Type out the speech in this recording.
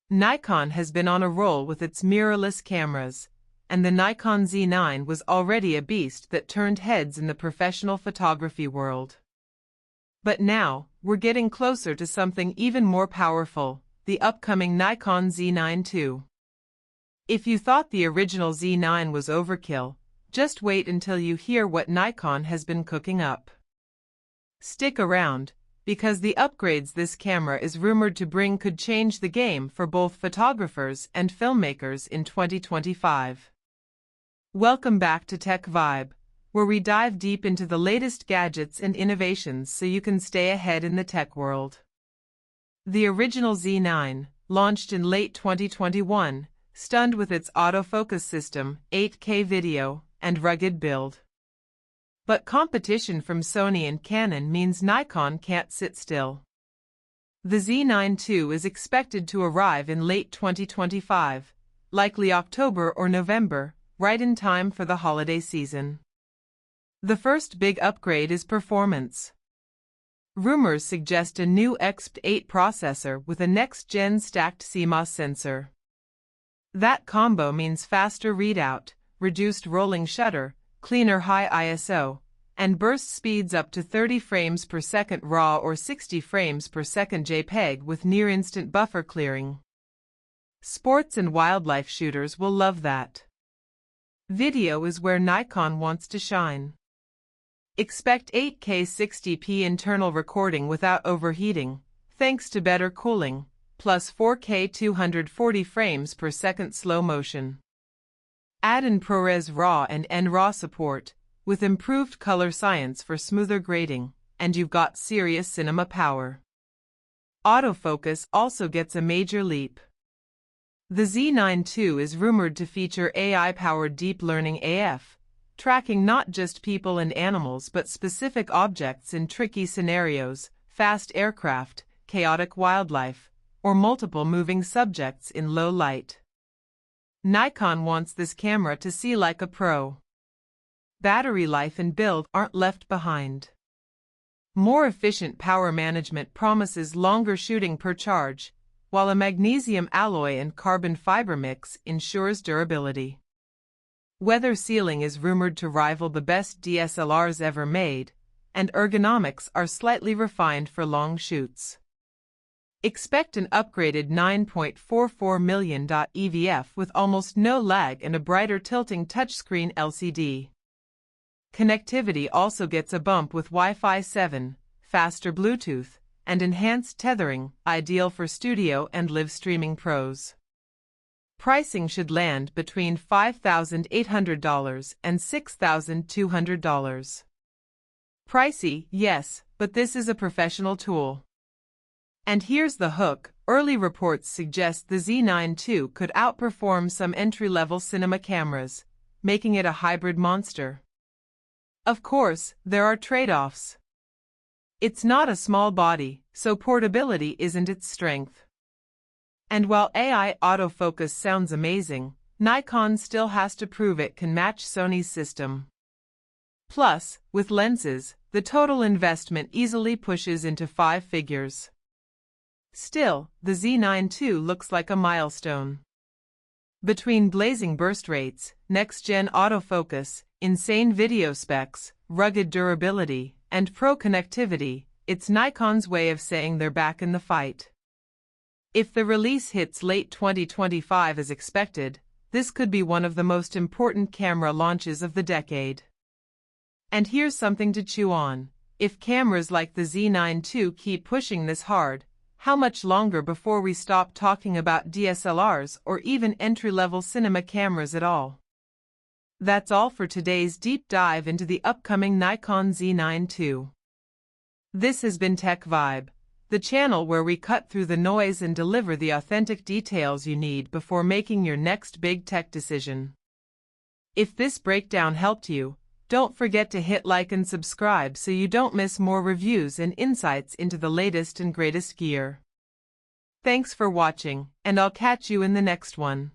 Nikon has been on a roll with its mirrorless cameras, and the Nikon Z9 was already a beast that turned heads in the professional photography world. But now, we're getting closer to something even more powerful, the upcoming Nikon Z9 II. If you thought the original Z9 was overkill, just wait until you hear what Nikon has been cooking up. Stick around, because the upgrades this camera is rumored to bring could change the game for both photographers and filmmakers in 2025. Welcome back to Tech Vibe, where we dive deep into the latest gadgets and innovations so you can stay ahead in the tech world. The original Z9, launched in late 2021, stunned with its autofocus system, 8K video, and rugged build. But competition from Sony and Canon means Nikon can't sit still. The Z9 II is expected to arrive in late 2025, likely October or November, right in time for the holiday season. The first big upgrade is performance. Rumors suggest a new XP8 processor with a next-gen stacked CMOS sensor. That combo means faster readout, reduced rolling shutter, cleaner high ISO, and burst speeds up to 30 frames per second RAW or 60 frames per second JPEG with near-instant buffer clearing. Sports and wildlife shooters will love that. Video is where Nikon wants to shine. Expect 8K 60p internal recording without overheating, thanks to better cooling, plus 4K 240 frames per second slow motion. Add in ProRes RAW and NRAW support, with improved color science for smoother grading, and you've got serious cinema power. Autofocus also gets a major leap. The Z9 II is rumored to feature AI-powered deep learning AF, tracking not just people and animals but specific objects in tricky scenarios, fast aircraft, chaotic wildlife, or multiple moving subjects in low light. Nikon wants this camera to see like a pro. Battery life and build aren't left behind. More efficient power management promises longer shooting per charge, while a magnesium alloy and carbon fiber mix ensures durability. Weather sealing is rumored to rival the best DSLRs ever made, and ergonomics are slightly refined for long shoots. Expect an upgraded 9.44 million EVF with almost no lag and a brighter tilting touchscreen LCD. Connectivity also gets a bump with Wi-Fi 7, faster Bluetooth, and enhanced tethering, ideal for studio and live streaming pros. Pricing should land between $5,800 and $6,200. Pricey, yes, but this is a professional tool. And here's the hook, early reports suggest the Z9 II could outperform some entry-level cinema cameras, making it a hybrid monster. Of course, there are trade-offs. It's not a small body, so portability isn't its strength. And while AI autofocus sounds amazing, Nikon still has to prove it can match Sony's system. Plus, with lenses, the total investment easily pushes into 5 figures. Still, the Z9 II looks like a milestone. Between blazing burst rates, next-gen autofocus, insane video specs, rugged durability, and pro connectivity, it's Nikon's way of saying they're back in the fight. If the release hits late 2025 as expected, this could be one of the most important camera launches of the decade. And here's something to chew on. If cameras like the Z9 II keep pushing this hard, how much longer before we stop talking about DSLRs or even entry-level cinema cameras at all? That's all for today's deep dive into the upcoming Nikon Z9 II. This has been Tech Vibe, the channel where we cut through the noise and deliver the authentic details you need before making your next big tech decision. If this breakdown helped you, don't forget to hit like and subscribe so you don't miss more reviews and insights into the latest and greatest gear. Thanks for watching, and I'll catch you in the next one.